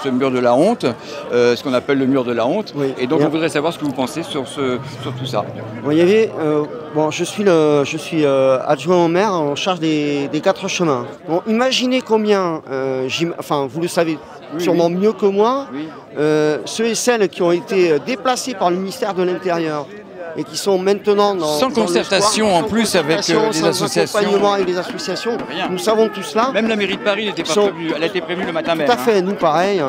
ce mur de la honte, ce qu'on appelle le mur de la honte. Oui. Et donc je voudrais savoir ce que vous pensez sur tout ça. Bon, il y avait, bon, je suis adjoint au maire en charge des 4 chemins. Bon, imaginez combien, enfin vous le savez sûrement mieux que moi, ceux et celles qui ont été déplacés par le ministère de l'Intérieur et qui sont maintenant sans concertation en plus avec les associations. Accompagnement avec les associations. Rien. Nous savons tout cela. Même la mairie de Paris n'était pas prévenue. Elle a été prévenue le matin même. Tout à fait, nous pareil.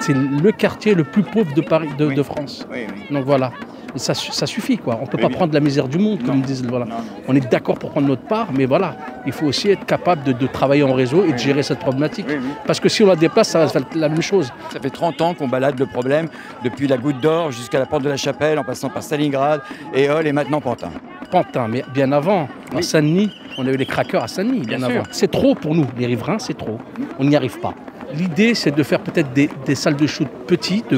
C'est le quartier le plus pauvre de Paris, de France. Oui, oui. Donc voilà. Et ça suffit, quoi. On ne peut pas prendre la misère du monde, comme disent. Voilà. On est d'accord pour prendre notre part, mais voilà, il faut aussi être capable de travailler en réseau et de gérer cette problématique. Parce que si on la déplace, ça va faire la même chose. Ça fait 30 ans qu'on balade le problème, depuis la Goutte d'Or jusqu'à la Porte de la Chapelle, en passant par Stalingrad, Éole et maintenant Pantin. Pantin, mais bien avant, à Saint-Denis, on a eu les craqueurs à Saint-Denis, bien avant. C'est trop pour nous, les riverains, c'est trop. On n'y arrive pas. L'idée, c'est de faire peut-être des salles de shoot petites,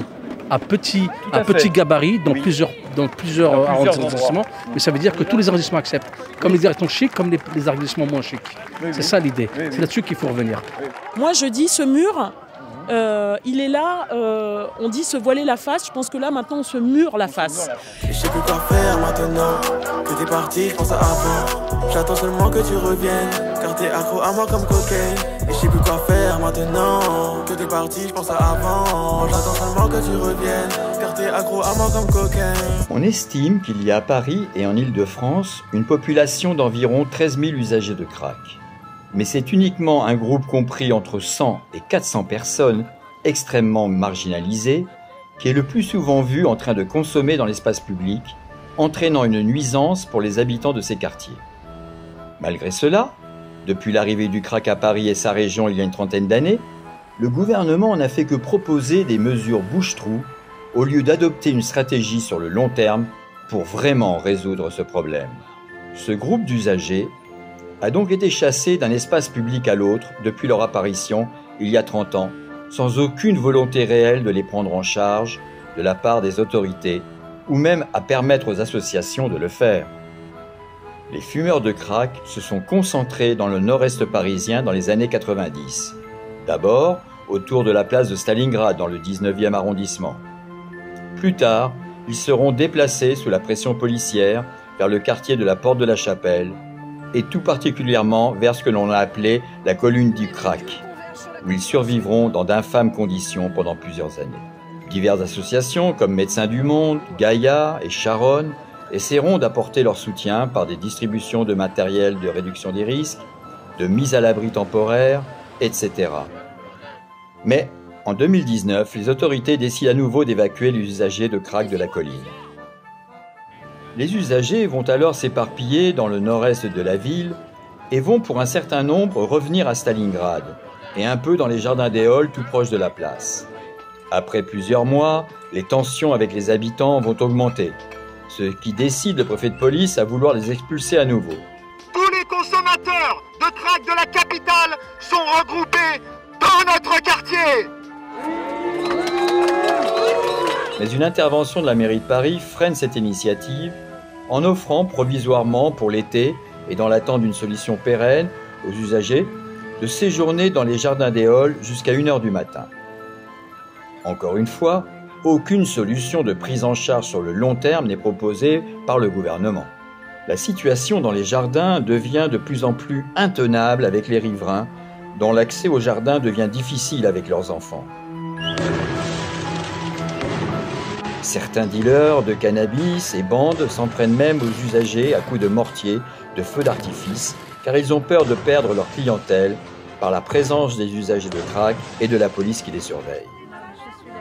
à petit gabarit dans plusieurs arrondissements, mais ça veut dire que tous les arrondissements acceptent, comme les arrondissements chics, comme les arrondissements moins chics. C'est ça l'idée, c'est là-dessus qu'il faut revenir. Moi je dis ce mur, il est là, on dit se voiler la face, je pense que là maintenant on se mure la face. Je sais plus quoi faire maintenant, que t'es parti, je pense à avant. J'attends seulement que tu reviennes, car t'es accro à moi comme cocaine. Et je sais plus quoi faire maintenant, que t'es parti, je pense à avant. J'attends seulement que tu reviennes, car t'es accro à moi comme cocaine. On estime qu'il y a à Paris et en Île-de-France une population d'environ 13 000 usagers de crack. Mais c'est uniquement un groupe compris entre 100 et 400 personnes, extrêmement marginalisées, qui est le plus souvent vu en train de consommer dans l'espace public, entraînant une nuisance pour les habitants de ces quartiers. Malgré cela, depuis l'arrivée du crack à Paris et sa région il y a une trentaine d'années, le gouvernement n'a fait que proposer des mesures bouche-trou au lieu d'adopter une stratégie sur le long terme pour vraiment résoudre ce problème. Ce groupe d'usagers a donc été chassé d'un espace public à l'autre depuis leur apparition il y a 30 ans, sans aucune volonté réelle de les prendre en charge de la part des autorités ou même à permettre aux associations de le faire. Les fumeurs de crack se sont concentrés dans le nord-est parisien dans les années 90. D'abord, autour de la place de Stalingrad dans le 19e arrondissement. Plus tard, ils seront déplacés sous la pression policière vers le quartier de la Porte de la Chapelle et tout particulièrement vers ce que l'on a appelé la colline du crack, où ils survivront dans d'infâmes conditions pendant plusieurs années. Diverses associations comme Médecins du Monde, Gaïa et Charonne essaieront d'apporter leur soutien par des distributions de matériel de réduction des risques, de mise à l'abri temporaire, etc. Mais en 2019, les autorités décident à nouveau d'évacuer les usagers de crack de la colline. Les usagers vont alors s'éparpiller dans le nord-est de la ville et vont pour un certain nombre revenir à Stalingrad et un peu dans les jardins d'Éole tout proche de la place. Après plusieurs mois, les tensions avec les habitants vont augmenter, ce qui décide le préfet de police à vouloir les expulser à nouveau. Tous les consommateurs de crack de la capitale sont regroupés dans notre quartier. Mais une intervention de la mairie de Paris freine cette initiative en offrant provisoirement pour l'été et dans l'attente d'une solution pérenne aux usagers de séjourner dans les jardins d'Éole jusqu'à 1h du matin. Encore une fois, aucune solution de prise en charge sur le long terme n'est proposée par le gouvernement. La situation dans les jardins devient de plus en plus intenable avec les riverains, dont l'accès aux jardins devient difficile avec leurs enfants. Certains dealers de cannabis et bandes s'en prennent même aux usagers à coups de mortier, de feux d'artifice, car ils ont peur de perdre leur clientèle par la présence des usagers de crack et de la police qui les surveille.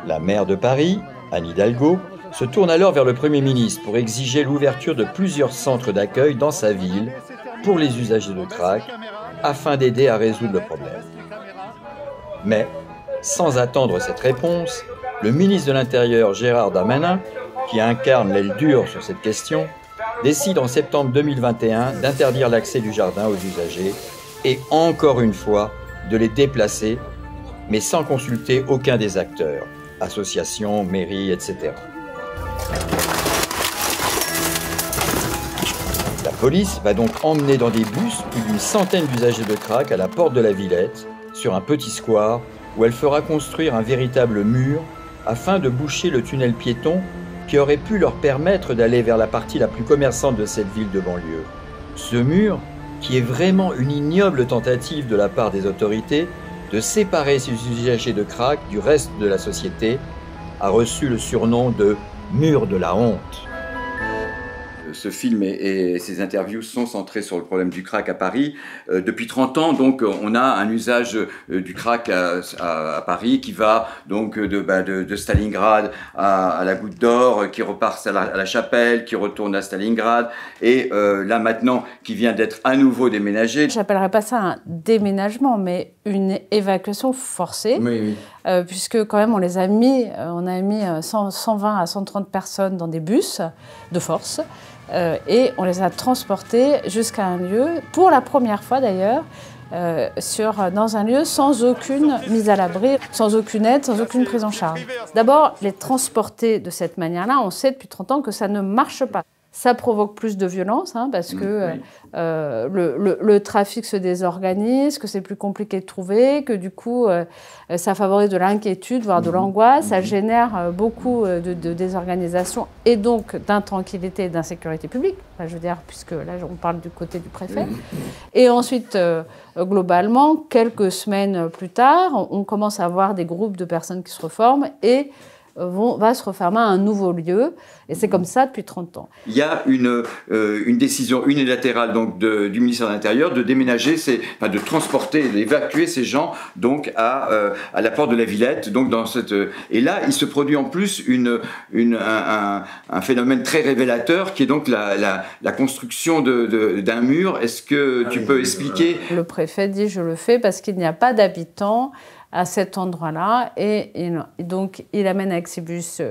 La maire de Paris, Anne Hidalgo, se tourne alors vers le Premier ministre pour exiger l'ouverture de plusieurs centres d'accueil dans sa ville pour les usagers de crack, afin d'aider à résoudre le problème. Mais, sans attendre cette réponse, le ministre de l'Intérieur Gérald Darmanin, qui incarne l'aile dure sur cette question, décide en septembre 2021 d'interdire l'accès du jardin aux usagers et encore une fois de les déplacer, mais sans consulter aucun des acteurs, associations, mairies, etc. La police va donc emmener dans des bus plus d'une centaine d'usagers de crack à la porte de la Villette, sur un petit square, où elle fera construire un véritable mur afin de boucher le tunnel piéton qui aurait pu leur permettre d'aller vers la partie la plus commerçante de cette ville de banlieue. Ce mur, qui est vraiment une ignoble tentative de la part des autorités de séparer ces usagers de crack du reste de la société, a reçu le surnom de « mur de la honte ». Ce film et ses interviews sont centrés sur le problème du crack à Paris. Depuis 30 ans, donc, on a un usage du crack à Paris qui va donc de Stalingrad à la Goutte d'Or, qui repart à la Chapelle, qui retourne à Stalingrad, et là maintenant, qui vient d'être à nouveau déménagé. J'appellerais pas ça un déménagement, mais une évacuation forcée, oui. Puisque quand même on a mis 120 à 130 personnes dans des bus de force. Et on les a transportés jusqu'à un lieu, pour la première fois d'ailleurs, dans un lieu sans aucune mise à l'abri, sans aucune aide, sans aucune prise en charge. D'abord, les transporter de cette manière-là, on sait depuis 30 ans que ça ne marche pas. Ça provoque plus de violence, parce que le trafic se désorganise, que c'est plus compliqué de trouver, que du coup, ça favorise de l'inquiétude, voire de l'angoisse. Ça génère beaucoup de désorganisation et donc d'intranquillité et d'insécurité publique. Enfin, je veux dire, puisque là, on parle du côté du préfet. Et ensuite, globalement, quelques semaines plus tard, on commence à voir des groupes de personnes qui se reforment et va se refermer à un nouveau lieu, et c'est comme ça depuis 30 ans. Il y a une décision unilatérale donc du ministère de l'Intérieur de déménager, de transporter, d'évacuer ces gens donc à la porte de la Villette. Donc et là, il se produit en plus un phénomène très révélateur qui est donc la construction d'un mur. Est-ce que tu peux expliquer? Le préfet dit « je le fais parce qu'il n'y a pas d'habitants » à cet endroit-là, et donc il amène avec ses bus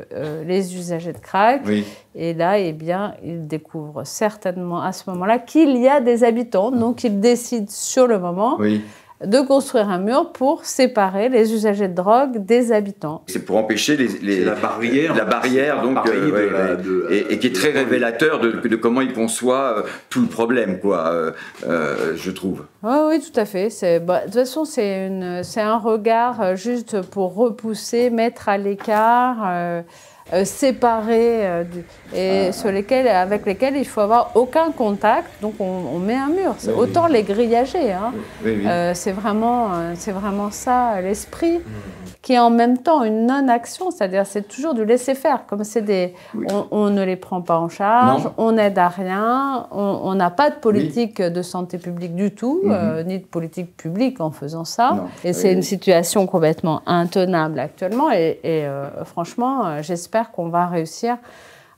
les usagers de crack, oui. Et là, eh bien, il découvre certainement à ce moment-là qu'il y a des habitants, donc il décide sur le moment de construire un mur pour séparer les usagers de drogue des habitants. C'est pour empêcher la barrière donc, et qui est très révélateur de comment il conçoit tout le problème, quoi, je trouve. Oui, tout à fait. De toute façon, c'est un regard juste pour repousser, mettre à l'écart, séparer, avec lesquels il faut avoir aucun contact. Donc on met un mur. Autant les graillager. C'est vraiment ça l'esprit, qui est en même temps une non-action. C'est-à-dire c'est toujours du laisser-faire. Comme c'est on ne les prend pas en charge, on n'aide à rien, on n'a pas de politique de santé publique du tout, ni de politique publique en faisant ça. Et c'est une situation complètement intenable actuellement. Et franchement, j'espère qu'on va réussir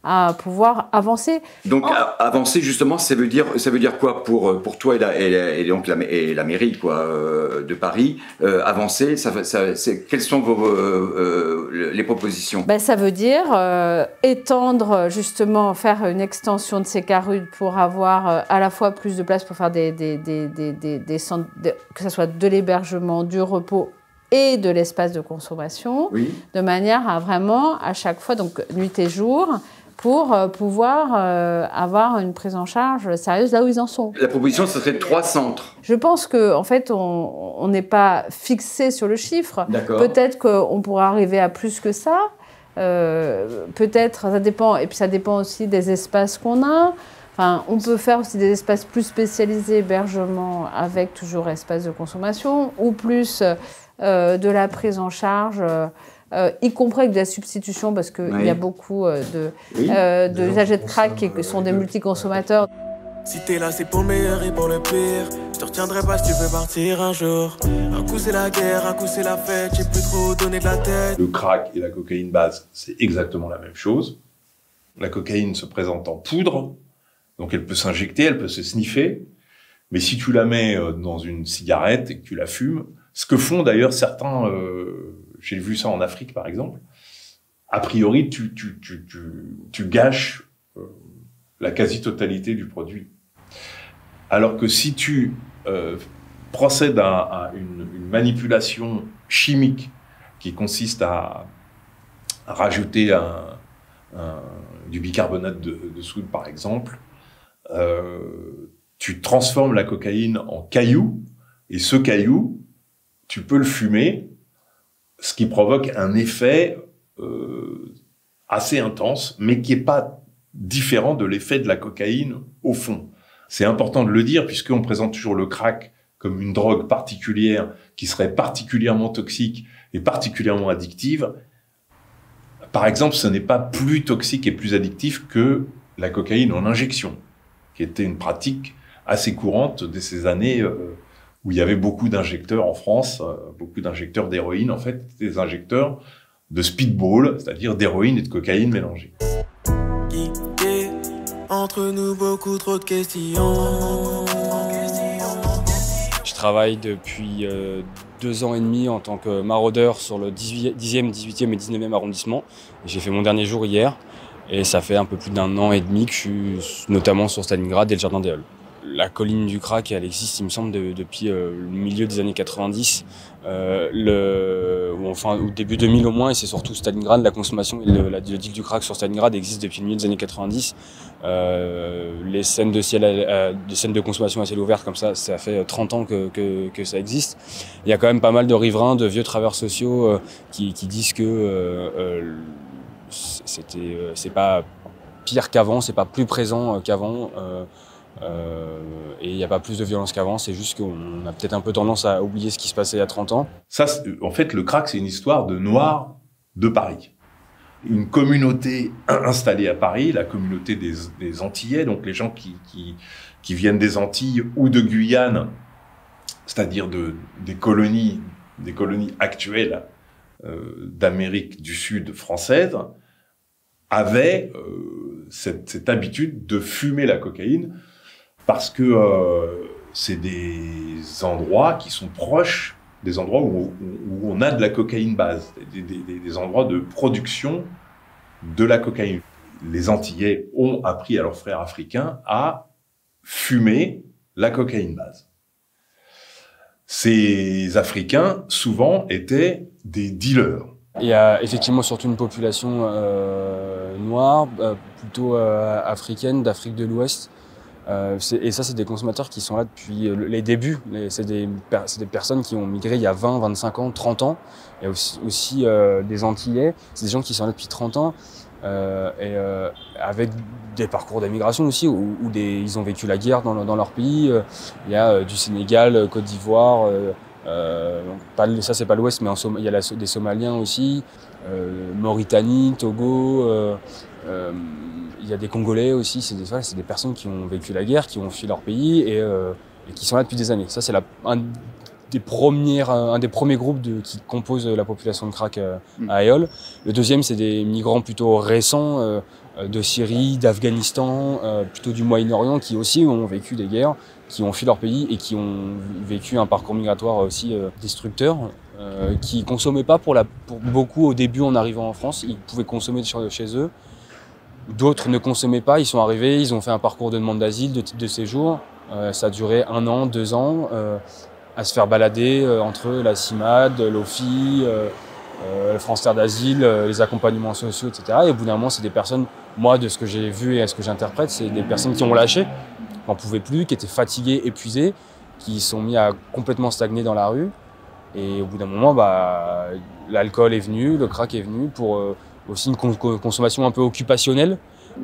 à pouvoir avancer. Donc avancer justement, ça veut dire quoi pour toi et donc la mairie de Paris, avancer, quelles sont les propositions? Ça veut dire étendre justement, faire une extension de ces carudes pour avoir à la fois plus de place pour faire des centres, que ce soit de l'hébergement, du repos et de l'espace de consommation, de manière à vraiment à chaque fois, donc nuit et jour, pour pouvoir avoir une prise en charge sérieuse là où ils en sont. La proposition, ce serait 3 centres. Je pense qu'en fait, on n'est pas fixé sur le chiffre. Peut-être qu'on pourra arriver à plus que ça. Peut-être, ça dépend. Et puis ça dépend aussi des espaces qu'on a. Enfin, on peut faire aussi des espaces plus spécialisés, hébergement, avec toujours espace de consommation, ou plus de la prise en charge, y compris avec de la substitution, parce qu'il y a beaucoup d'usagers de crack qui sont des multiconsommateurs. Si t'es là, c'est pour le meilleur et pour le pire. Je te retiendrai pas si tu peux partir un jour. Un coup c'est la guerre, un coup c'est la fête. J'ai plus trop donné de la tête. Le crack et la cocaïne base, c'est exactement la même chose. La cocaïne se présente en poudre, donc elle peut s'injecter, elle peut se sniffer. Mais si tu la mets dans une cigarette et que tu la fumes, ce que font d'ailleurs certains, j'ai vu ça en Afrique par exemple, a priori tu gâches la quasi-totalité du produit. Alors que si tu procèdes à une manipulation chimique qui consiste à rajouter du bicarbonate de soude par exemple, tu transformes la cocaïne en caillou, et ce caillou, tu peux le fumer, ce qui provoque un effet assez intense, mais qui n'est pas différent de l'effet de la cocaïne au fond. C'est important de le dire, puisqu'on présente toujours le crack comme une drogue particulière qui serait particulièrement toxique et particulièrement addictive. Par exemple, ce n'est pas plus toxique et plus addictif que la cocaïne en injection, qui était une pratique assez courante de ces années où il y avait beaucoup d'injecteurs en France, beaucoup d'injecteurs d'héroïne, en fait, des injecteurs de speedball, c'est-à-dire d'héroïne et de cocaïne mélangées. Entre nous, beaucoup trop de questions. Je travaille depuis 2 ans et demi en tant que maraudeur sur le 10e, 18e et 19e arrondissement. J'ai fait mon dernier jour hier et ça fait un peu plus d'1 an et demi que je suis notamment sur Stalingrad et le Jardin des Halles. La colline du crack, elle existe, il me semble, depuis le milieu des années 90, au début 2000 au moins, et c'est surtout Stalingrad, la consommation et le deal du crack sur Stalingrad existe depuis le milieu des années 90. Les scènes de consommation à ciel ouvert comme ça fait 30 ans que ça existe. Il y a quand même pas mal de riverains, de vieux travailleurs sociaux qui disent que c'est pas pire qu'avant, c'est pas plus présent qu'avant. Et il n'y a pas plus de violence qu'avant, c'est juste qu'on a peut-être un peu tendance à oublier ce qui se passait il y a 30 ans. Ça, en fait, le crack, c'est une histoire de Noirs de Paris. Une communauté installée à Paris, la communauté des Antillais, donc les gens qui viennent des Antilles ou de Guyane, c'est-à-dire des colonies actuelles d'Amérique du Sud française, avaient cette habitude de fumer la cocaïne, parce que c'est des endroits qui sont proches des endroits où on a de la cocaïne base, des endroits de production de la cocaïne. Les Antillais ont appris à leurs frères africains à fumer la cocaïne base. Ces Africains, souvent, étaient des dealers. Il y a effectivement surtout une population noire, plutôt africaine, d'Afrique de l'Ouest. Et ça, c'est des consommateurs qui sont là depuis les débuts. C'est des personnes qui ont migré il y a 20, 25 ans, 30 ans. Il y a aussi des Antillais, c'est des gens qui sont là depuis 30 ans, avec des parcours d'émigration aussi, où ils ont vécu la guerre dans leur pays. Il y a du Sénégal, Côte d'Ivoire, ça c'est pas l'Ouest, mais il y a des Somaliens aussi, Mauritanie, Togo, il y a des Congolais aussi, c'est des personnes qui ont vécu la guerre, qui ont fui leur pays et qui sont là depuis des années. Ça c'est un des premiers groupes qui composent la population de crack à Aeol. Le deuxième, c'est des migrants plutôt récents de Syrie, d'Afghanistan, plutôt du Moyen-Orient, qui aussi ont vécu des guerres, qui ont fui leur pays et qui ont vécu un parcours migratoire aussi destructeur, qui consommaient pas pour beaucoup au début en arrivant en France. Ils pouvaient consommer chez eux. D'autres ne consommaient pas, ils sont arrivés, ils ont fait un parcours de demande d'asile, de titre de séjour. Ça a duré 1 an, 2 ans, à se faire balader entre la CIMAD, l'OFI, le France Terre d'Asile, les accompagnements sociaux, etc. Et au bout d'un moment, c'est des personnes, moi, de ce que j'ai vu et ce que j'interprète, c'est des personnes qui ont lâché, qui n'en pouvaient plus, qui étaient fatiguées, épuisées, qui sont mis à complètement stagner dans la rue. Et au bout d'un moment, l'alcool est venu, le crack est venu pour aussi une consommation un peu occupationnelle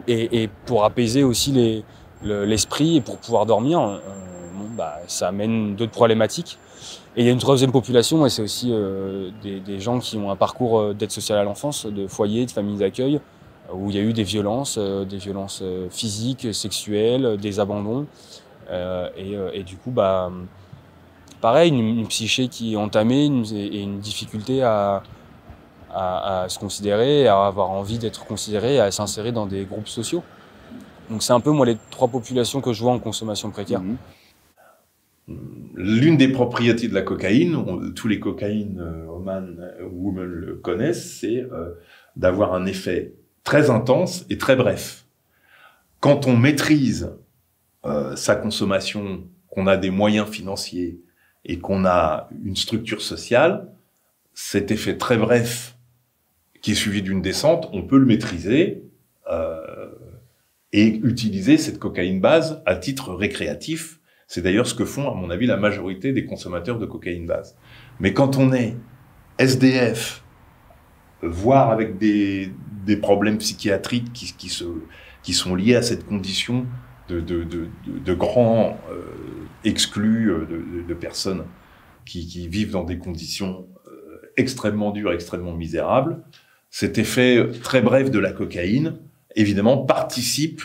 et pour apaiser aussi l'esprit et pour pouvoir dormir. Ça amène d'autres problématiques. Et il y a une troisième population, et c'est aussi des gens qui ont un parcours d'aide sociale à l'enfance, de foyers, de familles d'accueil, où il y a eu des violences physiques, sexuelles, des abandons. Et du coup, pareil, une psyché qui est entamée et une difficulté à se considérer, à avoir envie d'être considéré, à s'insérer dans des groupes sociaux. Donc c'est un peu, moi, les 3 populations que je vois en consommation précaire. L'une des propriétés de la cocaïne, tous les cocaïnes women le connaissent, c'est d'avoir un effet très intense et très bref. Quand on maîtrise sa consommation, qu'on a des moyens financiers et qu'on a une structure sociale, cet effet très bref qui est suivi d'une descente, on peut le maîtriser et utiliser cette cocaïne base à titre récréatif. C'est d'ailleurs ce que font, à mon avis, la majorité des consommateurs de cocaïne base. Mais quand on est SDF, voire avec des problèmes psychiatriques qui sont liés à cette condition de grands exclus, de personnes qui vivent dans des conditions extrêmement dures, extrêmement misérables, cet effet très bref de la cocaïne, évidemment, participe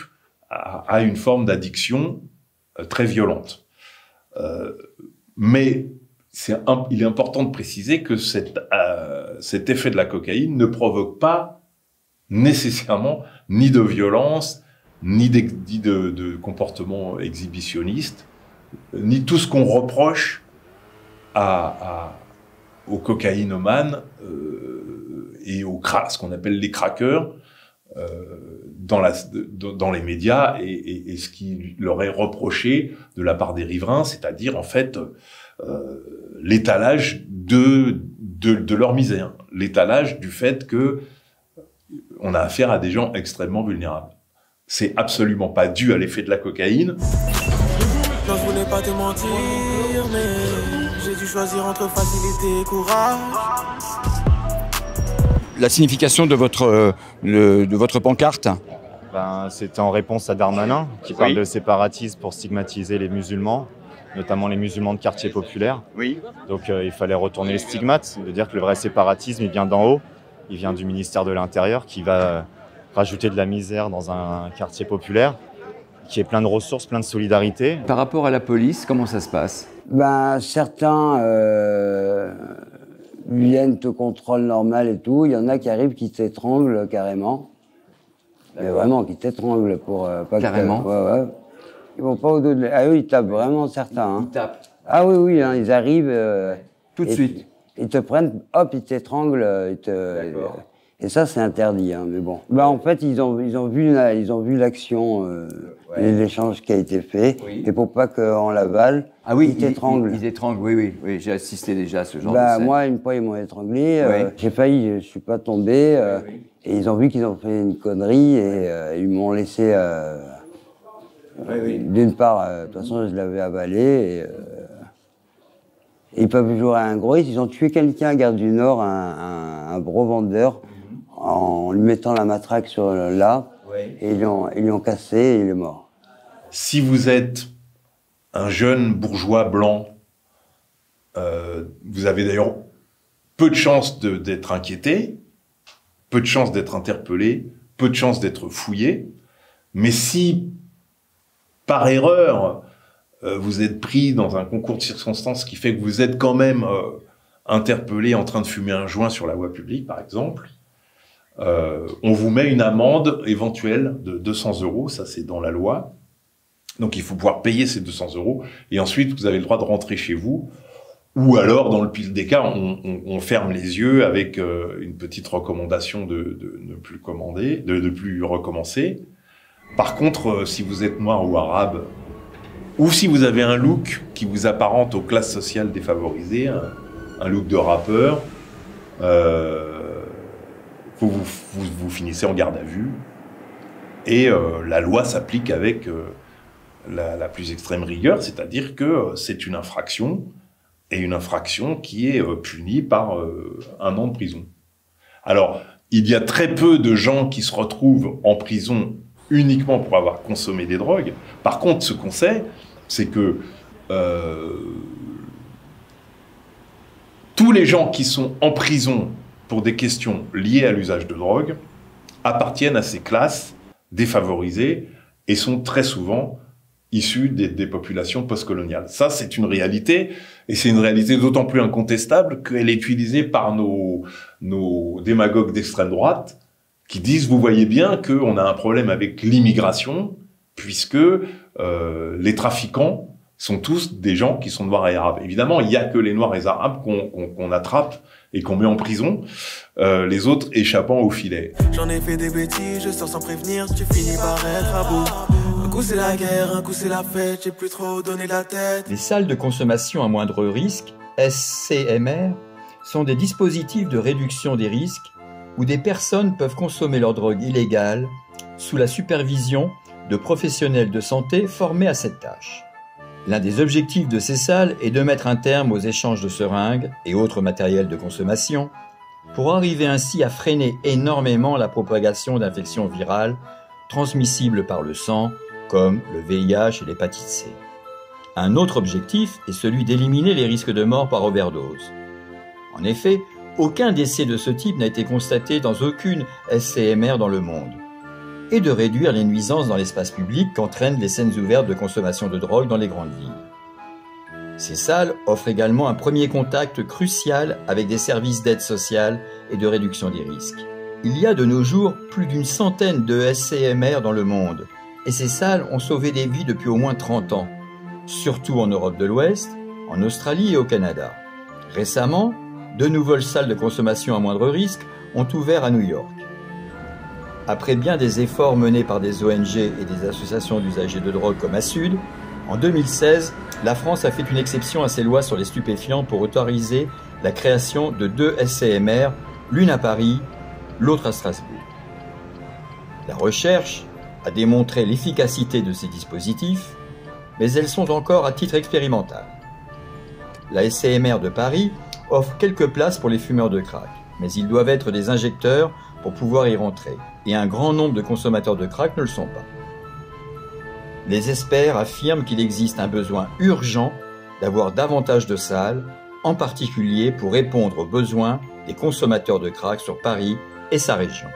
à une forme d'addiction très violente. Mais il est important de préciser que cet effet de la cocaïne ne provoque pas nécessairement ni de violence, ni de comportement exhibitionniste, ni tout ce qu'on reproche aux cocaïnomanes et ce qu'on appelle les craqueurs dans les médias et ce qui leur est reproché de la part des riverains, c'est-à-dire en fait l'étalage de leur misère, l'étalage du fait que on a affaire à des gens extrêmement vulnérables. C'est absolument pas dû à l'effet de la cocaïne. Non, je voulais pas te mentir, mais j'ai dû choisir entre facilité et courage. La signification de votre pancarte? C'était en réponse à Darmanin, qui parle de séparatisme pour stigmatiser les musulmans, notamment les musulmans de quartiers populaires. Oui. Donc il fallait retourner les stigmates, de dire que le vrai séparatisme, il vient d'en haut, il vient du ministère de l'Intérieur, qui va rajouter de la misère dans un quartier populaire, qui est plein de ressources, plein de solidarité. Par rapport à la police, comment ça se passe? Certains viennent au contrôle normal et tout. Il y en a qui arrivent, qui t'étranglent carrément. Mais vraiment, qui t'étranglent pour pas carrément. Ouais. Ils vont pas au dos de... eux, ils tapent vraiment certains. Hein. Ils tapent. Ah oui, hein, ils arrivent... tout de suite. Ils te prennent, hop, ils t'étranglent. Et ça, c'est interdit. Hein, mais bon. En fait, ils ont vu l'action, l'échange qui a été fait. Oui. Et pour pas qu'on l'avale, ils t'étranglent. Ils étranglent, oui. J'ai assisté déjà à ce genre de scène. Moi, une fois, ils m'ont étranglé. J'ai failli, je suis pas tombé. Et ils ont vu qu'ils ont fait une connerie et ils m'ont laissé... D'une part, de toute façon, je l'avais avalé. Et ils peuvent jouer à un gros risque. Ils ont tué quelqu'un à Gare du Nord, un gros vendeur, en lui mettant la matraque sur là. Et ils lui ont cassé et il est mort. Si vous êtes un jeune bourgeois blanc, vous avez d'ailleurs peu de chances d'être inquiété, peu de chances d'être interpellé, peu de chances d'être fouillé. Mais si, par erreur, vous êtes pris dans un concours de circonstances qui fait que vous êtes quand même interpellé en train de fumer un joint sur la voie publique, par exemple, on vous met une amende éventuelle de 200 €, ça c'est dans la loi. Donc il faut pouvoir payer ces 200 € et ensuite vous avez le droit de rentrer chez vous. Ou alors, dans le pire des cas, on ferme les yeux avec une petite recommandation de ne plus commander, de plus recommencer. Par contre, si vous êtes noir ou arabe, ou si vous avez un look qui vous apparente aux classes sociales défavorisées, un look de rappeur, vous finissez en garde à vue. Et la loi s'applique avec la plus extrême rigueur, c'est-à-dire que c'est une infraction, et une infraction qui est punie par 1 an de prison. Alors, il y a très peu de gens qui se retrouvent en prison uniquement pour avoir consommé des drogues. Par contre, ce qu'on sait, c'est que tous les gens qui sont en prison pour des questions liées à l'usage de drogue appartiennent à ces classes défavorisées et sont très souvent issus des populations postcoloniales. Ça, c'est une réalité, et c'est une réalité d'autant plus incontestable qu'elle est utilisée par nos démagogues d'extrême droite, qui disent, vous voyez bien qu'on a un problème avec l'immigration, puisque les trafiquants sont tous des gens qui sont noirs et arabes. Évidemment, il n'y a que les noirs et arabes qu'on attrape et qu'on met en prison, les autres échappant au filet. J'en ai fait des bêtises, je sors sans prévenir, tu finis par être à bout. Un coup c'est la guerre, un coup c'est la fête, j'ai plus trop donné la tête. Les salles de consommation à moindre risque, SCMR, sont des dispositifs de réduction des risques où des personnes peuvent consommer leur drogue illégale sous la supervision de professionnels de santé formés à cette tâche. L'un des objectifs de ces salles est de mettre un terme aux échanges de seringues et autres matériels de consommation pour arriver ainsi à freiner énormément la propagation d'infections virales transmissibles par le sang, comme le VIH et l'hépatite C. Un autre objectif est celui d'éliminer les risques de mort par overdose. En effet, aucun décès de ce type n'a été constaté dans aucune SCMR dans le monde, et de réduire les nuisances dans l'espace public qu'entraînent les scènes ouvertes de consommation de drogue dans les grandes villes. Ces salles offrent également un premier contact crucial avec des services d'aide sociale et de réduction des risques. Il y a de nos jours plus d'une centaine de SCMR dans le monde, et ces salles ont sauvé des vies depuis au moins 30 ans, surtout en Europe de l'Ouest, en Australie et au Canada. Récemment, de nouvelles salles de consommation à moindre risque ont ouvert à New York. Après bien des efforts menés par des ONG et des associations d'usagers de drogue comme ASUD, en 2016, la France a fait une exception à ses lois sur les stupéfiants pour autoriser la création de 2 SCMR, l'une à Paris, l'autre à Strasbourg. La recherche a démontré l'efficacité de ces dispositifs, mais elles sont encore à titre expérimental. La SCMR de Paris offre quelques places pour les fumeurs de crack, mais ils doivent être des injecteurs pour pouvoir y rentrer, et un grand nombre de consommateurs de crack ne le sont pas. Les experts affirment qu'il existe un besoin urgent d'avoir davantage de salles, en particulier pour répondre aux besoins des consommateurs de crack sur Paris et sa région.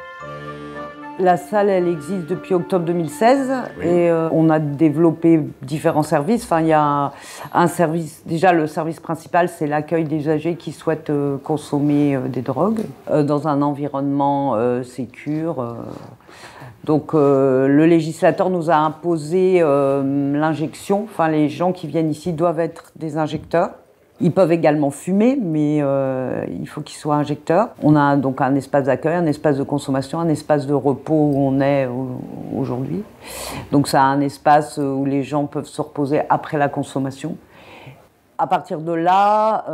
La salle, elle existe depuis octobre 2016 et on a développé différents services. Enfin, il y a un service, déjà le service principal, c'est l'accueil des usagers qui souhaitent consommer des drogues dans un environnement sécure. Donc le législateur nous a imposé l'injection. Enfin, les gens qui viennent ici doivent être des injecteurs. Ils peuvent également fumer, mais il faut qu'ils soient injecteurs. On a donc un espace d'accueil, un espace de consommation, un espace de repos où on est aujourd'hui. Donc c'est un espace où les gens peuvent se reposer après la consommation. À partir de là,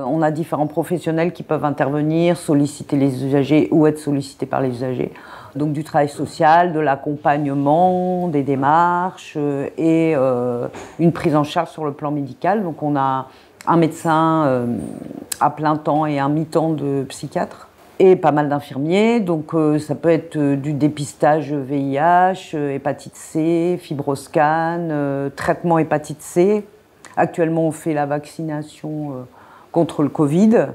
on a différents professionnels qui peuvent intervenir, solliciter les usagers ou être sollicités par les usagers. Donc du travail social, de l'accompagnement, des démarches et une prise en charge sur le plan médical. Donc on a un médecin à plein temps et un mi-temps de psychiatre et pas mal d'infirmiers. Donc ça peut être du dépistage VIH, hépatite C, fibroscan, traitement hépatite C. Actuellement, on fait la vaccination contre le Covid.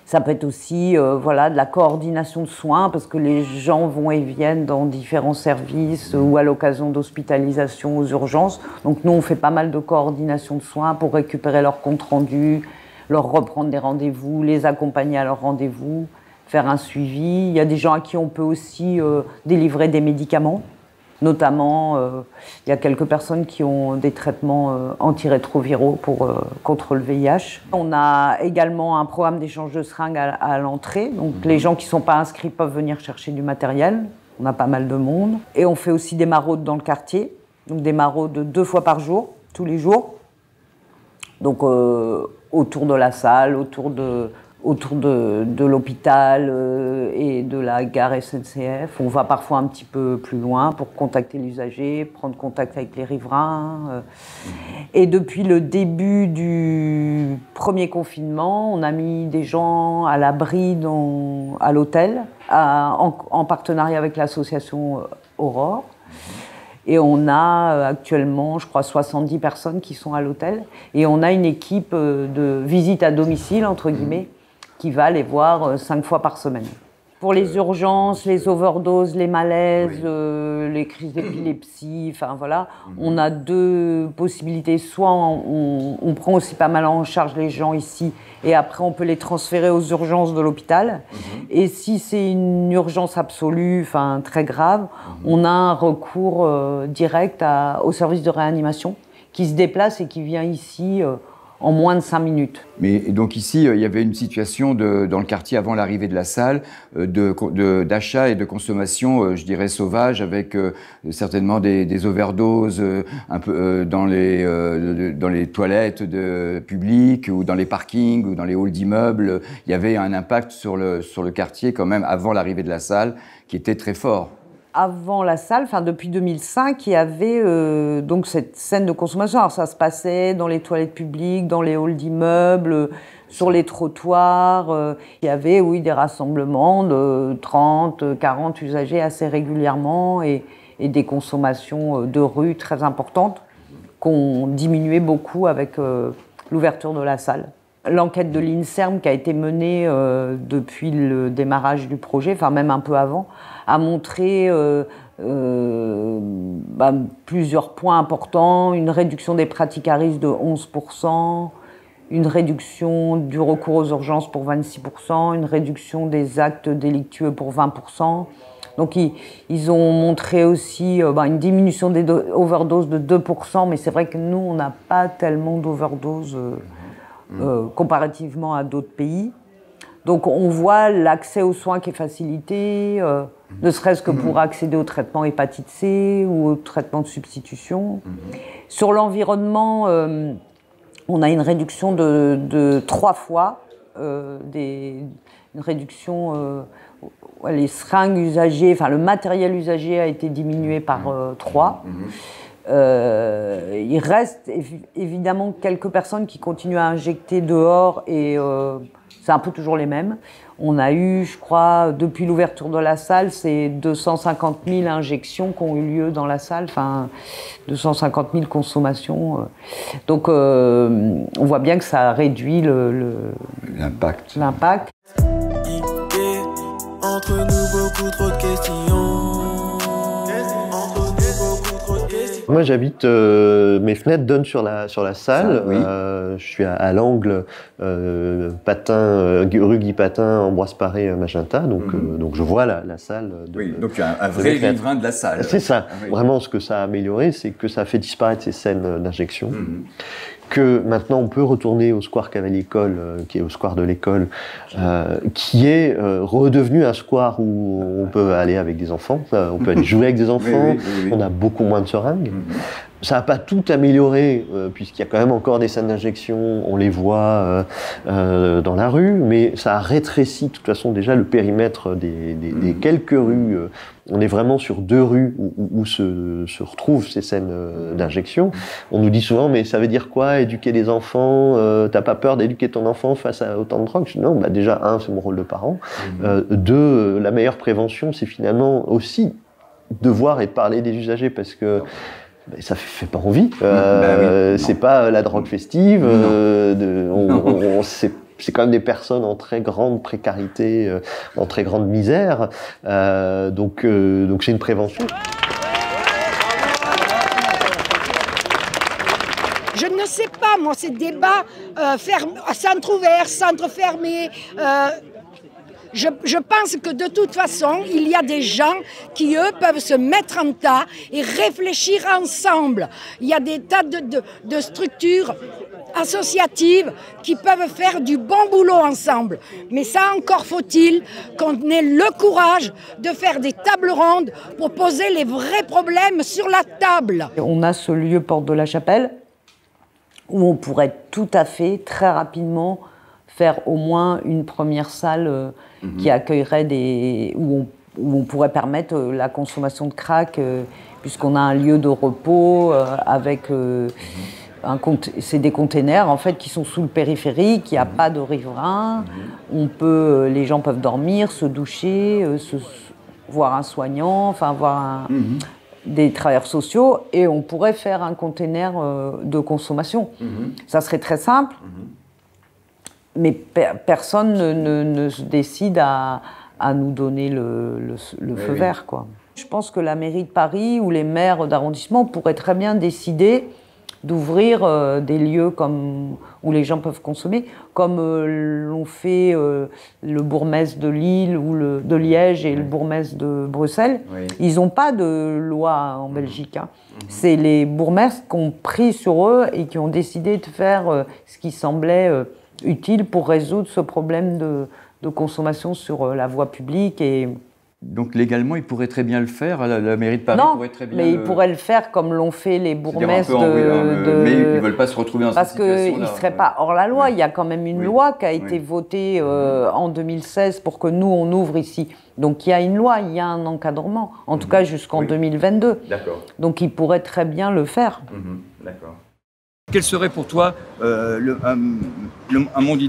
Ça peut être aussi voilà, de la coordination de soins parce que les gens vont et viennent dans différents services ou à l'occasion d'hospitalisation aux urgences. Donc nous, on fait pas mal de coordination de soins pour récupérer leurs comptes rendus, leur reprendre des rendez-vous, les accompagner à leurs rendez-vous, faire un suivi. Il y a des gens à qui on peut aussi délivrer des médicaments. Notamment, il y a quelques personnes qui ont des traitements antirétroviraux contre le VIH. On a également un programme d'échange de seringues à l'entrée. Donc les gens qui ne sont pas inscrits peuvent venir chercher du matériel. On a pas mal de monde. Et on fait aussi des maraudes dans le quartier. Donc des maraudes 2 fois par jour, tous les jours. Donc autour de la salle, autour de l'hôpital et de la gare SNCF. On va parfois un petit peu plus loin pour contacter l'usager, prendre contact avec les riverains. Et depuis le début du premier confinement, on a mis des gens à l'abri à l'hôtel, en partenariat avec l'association Aurore. Et on a actuellement, je crois, 70 personnes qui sont à l'hôtel. Et on a une équipe de visite à domicile, entre guillemets, qui va les voir 5 fois par semaine. Pour les urgences, les overdoses, les malaises, les crises d'épilepsie, enfin voilà, on a 2 possibilités. Soit on prend aussi pas mal en charge les gens ici et après on peut les transférer aux urgences de l'hôpital. Et si c'est une urgence absolue, enfin très grave, on a un recours direct au service de réanimation qui se déplace et qui vient ici en moins de 5 minutes. Mais donc ici, il y avait une situation dans le quartier avant l'arrivée de la salle d'achat et de consommation, je dirais, sauvage, avec certainement des overdoses un peu dans les toilettes publiques ou dans les parkings ou dans les halls d'immeubles. Il y avait un impact sur le quartier quand même avant l'arrivée de la salle qui était très fort. avant la salle, enfin depuis 2005, il y avait donc cette scène de consommation. Alors ça se passait dans les toilettes publiques, dans les halls d'immeubles, sur les trottoirs. Il y avait, oui, des rassemblements de 30, 40 usagers assez régulièrement et des consommations de rue très importantes qu'on diminuait beaucoup avec l'ouverture de la salle. L'enquête de l'INSERM qui a été menée depuis le démarrage du projet, enfin même un peu avant, a montré plusieurs points importants, une réduction des pratiques à risque de 11%, une réduction du recours aux urgences pour 26%, une réduction des actes délictueux pour 20%. Donc ils ont montré aussi une diminution des overdoses de 2%, mais c'est vrai que nous, on n'a pas tellement d'overdoses comparativement à d'autres pays. Donc on voit l'accès aux soins qui est facilité, ne serait-ce que pour accéder au traitement hépatite C ou au traitement de substitution. Sur l'environnement, on a une réduction de 3 fois, une réduction, les seringues usagées, enfin le matériel usagé a été diminué par 3. Il reste évidemment quelques personnes qui continuent à injecter dehors et c'est un peu toujours les mêmes. On a eu, je crois, depuis l'ouverture de la salle, c'est 250 000 injections qui ont eu lieu dans la salle, enfin 250 000 consommations. Donc on voit bien que ça réduit l'impact. Entre nous, beaucoup trop de questions. Moi, j'habite, mes fenêtres donnent sur la salle. Oui. Je suis à l'angle rue Guy Patin, Ambroise Paré, Magenta. Donc je vois la salle. Oui, donc tu as un vrai riverain de la salle. C'est ça. Ah, oui. Vraiment, ce que ça a amélioré, c'est que ça a fait disparaître ces scènes d'injection. Que maintenant on peut retourner au square Cavalier-Coll, qui est au square de l'école, qui est redevenu un square où on peut aller avec des enfants, on peut aller jouer avec des enfants, oui. On a beaucoup moins de seringues. Ça n'a pas tout amélioré, puisqu'il y a quand même encore des scènes d'injection, on les voit dans la rue, mais ça a rétréci de toute façon déjà le périmètre des quelques rues. On est vraiment sur 2 rues où se retrouvent ces scènes d'injection. On nous dit souvent, mais ça veut dire quoi, éduquer les enfants, t'as pas peur d'éduquer ton enfant face à autant de drogue? Non, déjà, 1, c'est mon rôle de parent. 2, la meilleure prévention, c'est finalement aussi de voir et de parler des usagers, parce que ça fait pas envie. C'est pas la drogue festive. C'est quand même des personnes en très grande précarité, en très grande misère. Donc c'est une prévention. Je ne sais pas, moi, ces débats centre ouvert, centre fermé. Je pense que de toute façon, il y a des gens qui, eux, peuvent se mettre en tas et réfléchir ensemble. Il y a des tas de structures associatives qui peuvent faire du bon boulot ensemble. Mais ça, encore faut-il qu'on ait le courage de faire des tables rondes pour poser les vrais problèmes sur la table. On a ce lieu Porte de la Chapelle où on pourrait tout à fait, très rapidement, faire au moins une première salle qui accueillerait où on pourrait permettre la consommation de crack, puisqu'on a un lieu de repos avec c'est des containers en fait qui sont sous le périphérique, il n'y a pas de riverains, les gens peuvent dormir, se doucher, voir un soignant, enfin voir des travailleurs sociaux, et on pourrait faire un container de consommation. Ça serait très simple. Mais personne ne se décide à nous donner le feu vert, quoi. Je pense que la mairie de Paris ou les maires d'arrondissement pourraient très bien décider d'ouvrir des lieux où les gens peuvent consommer, comme l'ont fait le bourgmestre de Lille ou de Liège et le bourgmestre de Bruxelles. Ils n'ont pas de loi en Belgique. C'est les bourgmestres qui ont pris sur eux et qui ont décidé de faire ce qui semblait utile pour résoudre ce problème de consommation sur la voie publique et Donc légalement, il pourrait très bien le faire, la mairie de Paris pourrait très bien mais ils pourraient le faire comme l'ont fait les bourgmestres mais ils ne veulent pas se retrouver dans cette situation-là. Parce qu'ils ne seraient pas hors la loi. Il y a quand même une loi qui a été votée en 2016 pour que nous, on ouvre ici. Donc il y a une loi, il y a un encadrement, en tout cas jusqu'en 2022. D'accord. Donc ils pourraient très bien le faire. D'accord. Quel serait pour toi un monde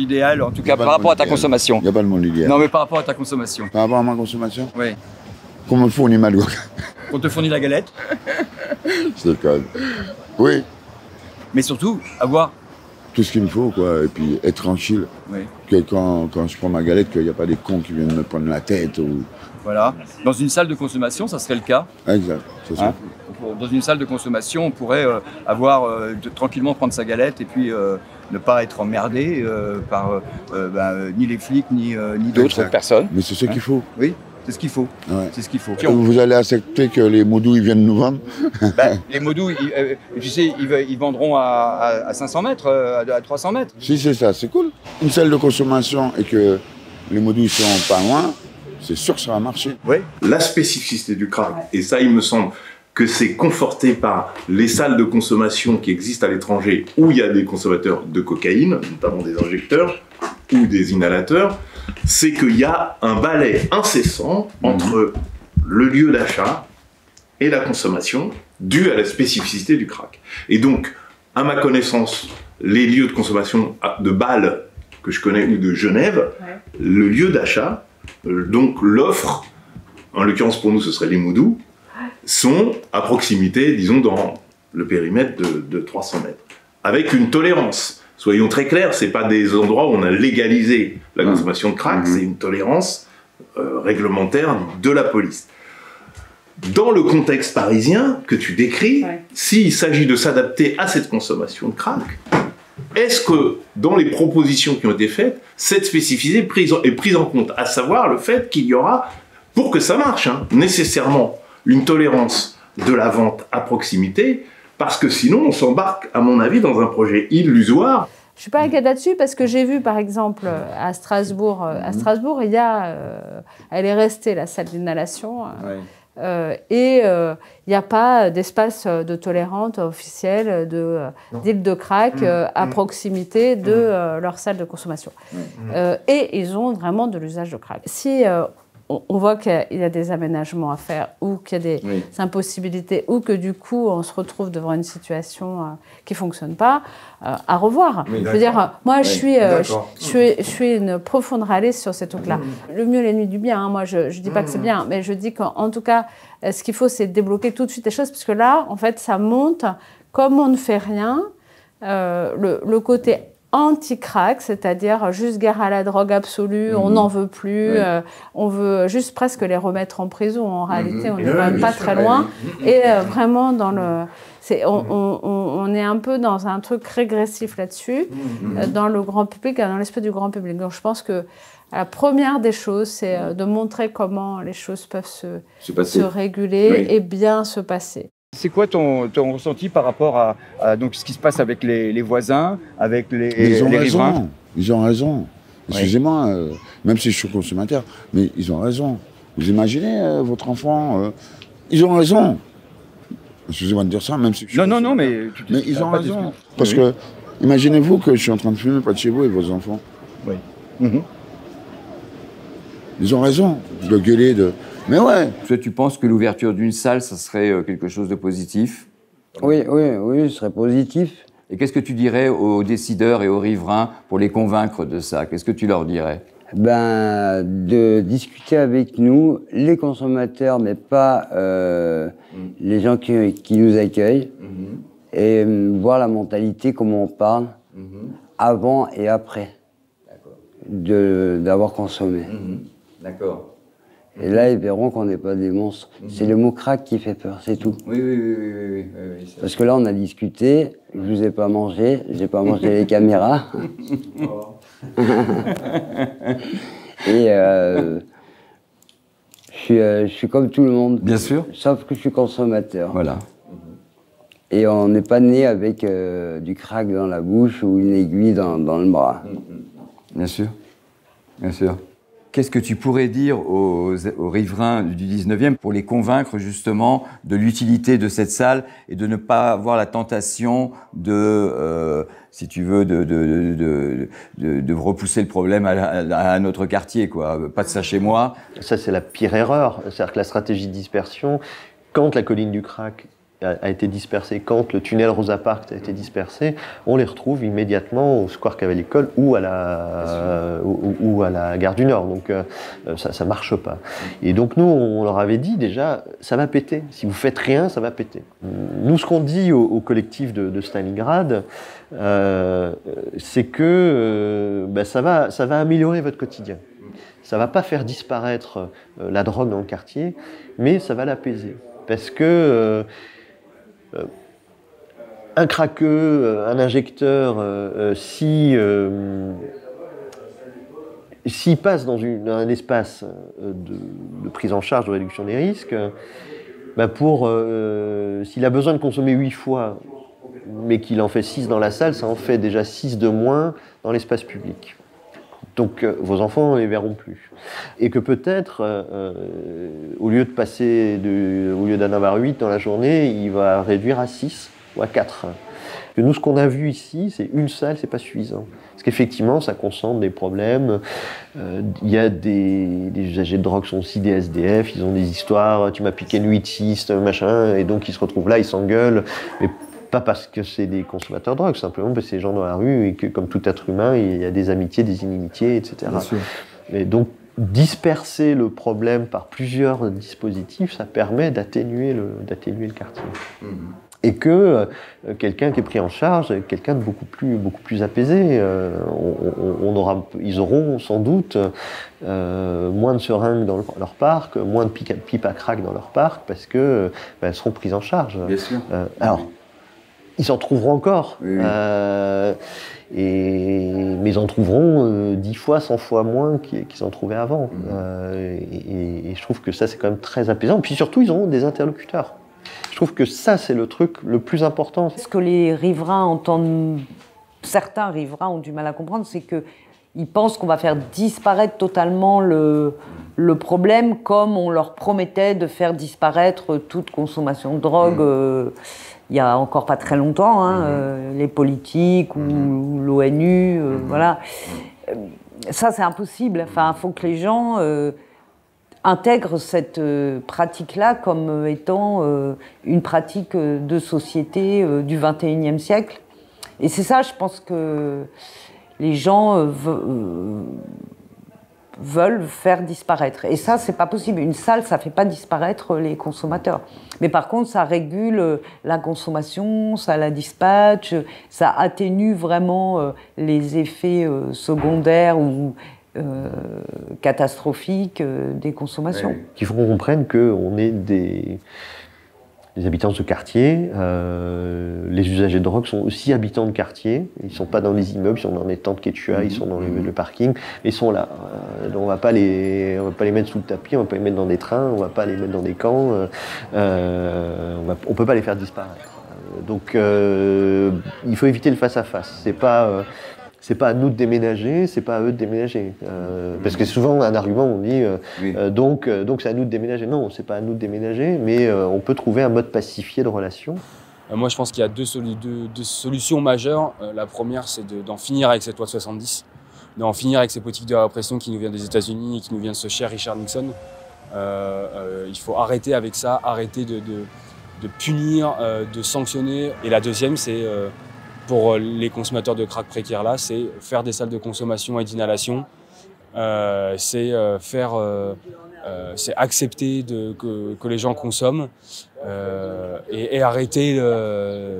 idéal, en tout cas par rapport à ta consommation? Il n'y a pas de monde idéal. Non, mais par rapport à ta consommation. Par rapport à ma consommation? Oui. Qu'on me fournit ma loi. Qu'on te fournit la galette. Je déconne. Oui. Mais surtout, avoir... tout ce qu'il me faut, quoi, et puis être tranquille. Oui. Que quand je prends ma galette, qu'il n'y a pas des cons qui viennent me prendre la tête. Ou... Voilà. Dans une salle de consommation, ça serait le cas. Exact, c'est ça. Dans une salle de consommation, on pourrait tranquillement prendre sa galette et puis ne pas être emmerdé par ni les flics ni d'autres personnes. Mais c'est ce qu'il faut. Oui, c'est ce qu'il faut. Ouais. C'est ce qu'il faut. Vous allez accepter que les Modou ils viennent nous vendre? Les Modou, tu sais, ils vendront à 500 mètres, à 300 mètres. Si c'est ça, c'est cool. Une salle de consommation et que les Modou ils sont pas loin, c'est sûr que ça va marcher. Oui. La spécificité du crack, et ça il me semble que c'est conforté par les salles de consommation qui existent à l'étranger où il y a des consommateurs de cocaïne, notamment des injecteurs ou des inhalateurs, c'est qu'il y a un balai incessant entre le lieu d'achat et la consommation dû à la spécificité du crack. Et donc, à ma connaissance, les lieux de consommation de Bâle que je connais ou de Genève, le lieu d'achat, donc l'offre, en l'occurrence pour nous ce serait les Modou, sont à proximité, disons dans le périmètre de 300 mètres, avec une tolérance. Soyons très clairs, c'est pas des endroits où on a légalisé la consommation de crack, c'est une tolérance réglementaire de la police. Dans le contexte parisien que tu décris, s'il s'agit de s'adapter à cette consommation de crack, est-ce que dans les propositions qui ont été faites, cette spécificité est prise en compte, à savoir le fait qu'il y aura, pour que ça marche, nécessairement une tolérance de la vente à proximité, parce que sinon on s'embarque, à mon avis, dans un projet illusoire. Je ne suis pas inquiète là-dessus parce que j'ai vu, par exemple, à Strasbourg, il y a, elle est restée, la salle d'inhalation, et il n'y a pas d'espace de tolérance officiel d'île de crack à proximité de leur salle de consommation. Et ils ont vraiment de l'usage de crack. Si on voit qu'il y a des aménagements à faire ou qu'il y a des impossibilités ou que du coup on se retrouve devant une situation qui ne fonctionne pas, à revoir. Je veux dire, moi je suis une profonde réaliste sur ces trucs-là. Le mieux l'ennemi du bien, moi je ne dis pas que c'est bien, mais je dis qu'en tout cas ce qu'il faut c'est débloquer tout de suite les choses parce que là en fait ça monte, comme on ne fait rien, le côté anti-crack, c'est-à-dire juste guerre à la drogue absolue, on n'en veut plus, on veut juste presque les remettre en prison. En réalité, on n'est quand même pas très loin. Et vraiment, on est un peu dans un truc régressif là-dessus, dans le grand public, dans l'esprit du grand public. Donc je pense que la première des choses, c'est de montrer comment les choses peuvent se réguler et bien se passer. C'est quoi ton ressenti par rapport à donc, ce qui se passe avec les voisins, avec les riverains? Ils ont raison. Excusez-moi, même si je suis consommateur, mais ils ont raison. Vous imaginez votre enfant, ils ont raison. Excusez-moi de dire ça, même si je suis non, mais ils ont raison. Parce que, imaginez-vous que je suis en train de fumer près de chez vous et vos enfants. Oui. Ils ont raison de gueuler, Mais ouais. Tu penses que l'ouverture d'une salle, ça serait quelque chose de positif? Oui, ce serait positif. Et qu'est-ce que tu dirais aux décideurs et aux riverains pour les convaincre de ça? Qu'est-ce que tu leur dirais? De discuter avec nous, les consommateurs, mais pas les gens qui nous accueillent, et voir la mentalité, comment on parle, avant et après d'avoir consommé. D'accord. Et là, ils verront qu'on n'est pas des monstres. C'est le mot crack qui fait peur, c'est tout. Oui. Parce que là, on a discuté, je vous ai pas mangé, j'ai pas mangé les caméras. Et je suis comme tout le monde. Bien sûr. Sauf que je suis consommateur. Voilà. Et on n'est pas né avec du crack dans la bouche ou une aiguille dans le bras. Bien sûr. Bien sûr. Qu'est-ce que tu pourrais dire aux riverains du 19e pour les convaincre justement de l'utilité de cette salle et de ne pas avoir la tentation de, si tu veux, de repousser le problème à un autre quartier, quoi. Pas de ça chez moi. Ça, c'est la pire erreur. C'est-à-dire que la stratégie de dispersion, quand la colline du Crac a été dispersée, quand le tunnel Rosa Parks a été dispersé, on les retrouve immédiatement au Square Cavalécole ou à la gare du Nord. Donc ça marche pas. Et donc nous, on leur avait dit déjà, ça va péter. Si vous faites rien, ça va péter. Nous, ce qu'on dit au collectif de Stalingrad, c'est que ça va améliorer votre quotidien. Ça va pas faire disparaître la drogue dans le quartier, mais ça va l'apaiser. Parce que un craqueux, un injecteur, s'il passe dans un espace de prise en charge, de réduction des risques, s'il a besoin de consommer 8 fois, mais qu'il en fait 6 dans la salle, ça en fait déjà 6 de moins dans l'espace public. Donc vos enfants ne les verront plus. Et que peut-être, au lieu d'en avoir 8 dans la journée, il va réduire à 6 ou à 4. Que nous, ce qu'on a vu ici, c'est une salle, c'est pas suffisant. Parce qu'effectivement, ça concentre des problèmes. Il y a des usagers de drogue qui sont aussi des SDF, ils ont des histoires, tu m'as piqué une 8-6, machin, et donc ils se retrouvent là, ils s'engueulent. Mais pas parce que c'est des consommateurs de drogue, simplement parce que c'est des gens dans la rue et que, comme tout être humain, il y a des amitiés, des inimitiés, etc. Et donc, disperser le problème par plusieurs dispositifs, ça permet d'atténuer le quartier. Et que quelqu'un qui est pris en charge est quelqu'un de beaucoup plus apaisé. Ils auront sans doute moins de seringues dans leur parc, moins de pipes à crack dans leur parc, parce que elles seront prises en charge. Bien sûr. Alors, ils en trouveront encore, oui. Mais ils en trouveront 10 fois, 100 fois moins qu'ils en trouvaient avant. Et je trouve que ça, c'est quand même très apaisant. Puis surtout, ils auront des interlocuteurs. Je trouve que ça, c'est le truc le plus important. Ce que les riverains entendent, certains riverains ont du mal à comprendre, c'est qu'ils pensent qu'on va faire disparaître totalement le problème, comme on leur promettait de faire disparaître toute consommation de drogue il y a encore pas très longtemps, les politiques ou l'ONU, voilà. Ça, c'est impossible. Enfin, il faut que les gens intègrent cette pratique-là comme étant une pratique de société du XXIe siècle. Et c'est ça, je pense que les gens veulent faire disparaître. Et ça, c'est pas possible. Une salle, ça fait pas disparaître les consommateurs. Mais par contre, ça régule la consommation, ça la dispatche, ça atténue vraiment les effets secondaires ou catastrophiques des consommations. Ouais. Qu'il faut qu'on comprenne qu'on est des habitants de ce quartier. Les usagers de drogue sont aussi habitants de quartier. Ils ne sont pas dans les immeubles, ils sont dans les tentes Quechua, ils sont dans le parking. Ils sont là. On ne va pas les mettre sous le tapis, on ne va pas les mettre dans des trains, on ne va pas les mettre dans des camps. On ne peut pas les faire disparaître. Donc il faut éviter le face-à-face. C'est pas à nous de déménager, c'est pas à eux de déménager. Parce que souvent, un argument, on dit donc c'est à nous de déménager. Non, c'est pas à nous de déménager, mais on peut trouver un mode pacifié de relation. Moi, je pense qu'il y a deux solutions majeures. La première, c'est d'en finir avec cette loi de 70, d'en finir avec ces politiques de répression qui nous viennent des États-Unis et qui nous viennent de ce cher Richard Nixon. Il faut arrêter avec ça, arrêter de punir, de sanctionner. Et la deuxième, c'est pour les consommateurs de crack précaires là, c'est faire des salles de consommation et d'inhalation. C'est accepter que les gens consomment et arrêter de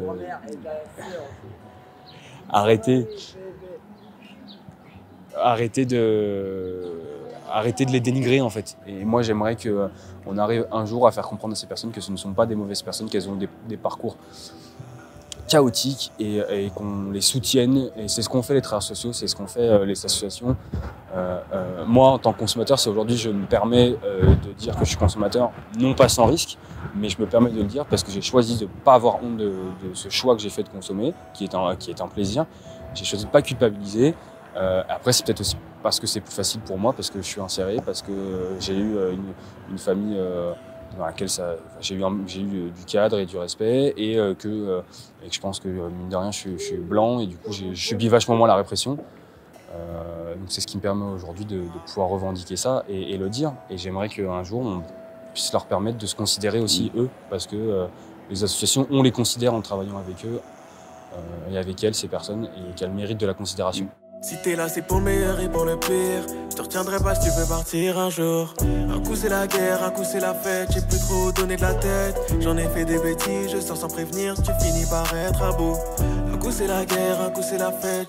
les dénigrer en fait. Et moi j'aimerais qu'on arrive un jour à faire comprendre à ces personnes que ce ne sont pas des mauvaises personnes, qu'elles ont des parcours chaotiques et qu'on les soutienne. Et c'est ce qu'ont fait les travailleurs sociaux, c'est ce qu'ont fait les associations. Moi, en tant que consommateur, c'est aujourd'hui je me permets de dire que je suis consommateur, non pas sans risque, mais je me permets de le dire parce que j'ai choisi de ne pas avoir honte de ce choix que j'ai fait de consommer, qui est un plaisir. J'ai choisi de ne pas culpabiliser. Après, c'est peut-être aussi parce que c'est plus facile pour moi, parce que je suis inséré, parce que j'ai eu une famille dans laquelle j'ai eu du cadre et du respect, et que je pense que, mine de rien, je suis blanc, et du coup, je subis vachement moins la répression. Donc c'est ce qui me permet aujourd'hui de pouvoir revendiquer ça et le dire. Et j'aimerais qu'un jour, on puisse leur permettre de se considérer aussi eux, parce que les associations, on les considère en travaillant avec eux et avec elles, ces personnes, et qu'elles méritent de la considération. Si t'es là, c'est pour le meilleur et pour le pire. Je te retiendrai pas si tu veux partir un jour. Un coup c'est la guerre, un coup c'est la fête. J'ai plus trop donné de la tête. J'en ai fait des bêtises, je sors sans prévenir. Tu finis par être à bout. Un coup c'est la guerre, un coup c'est la fête.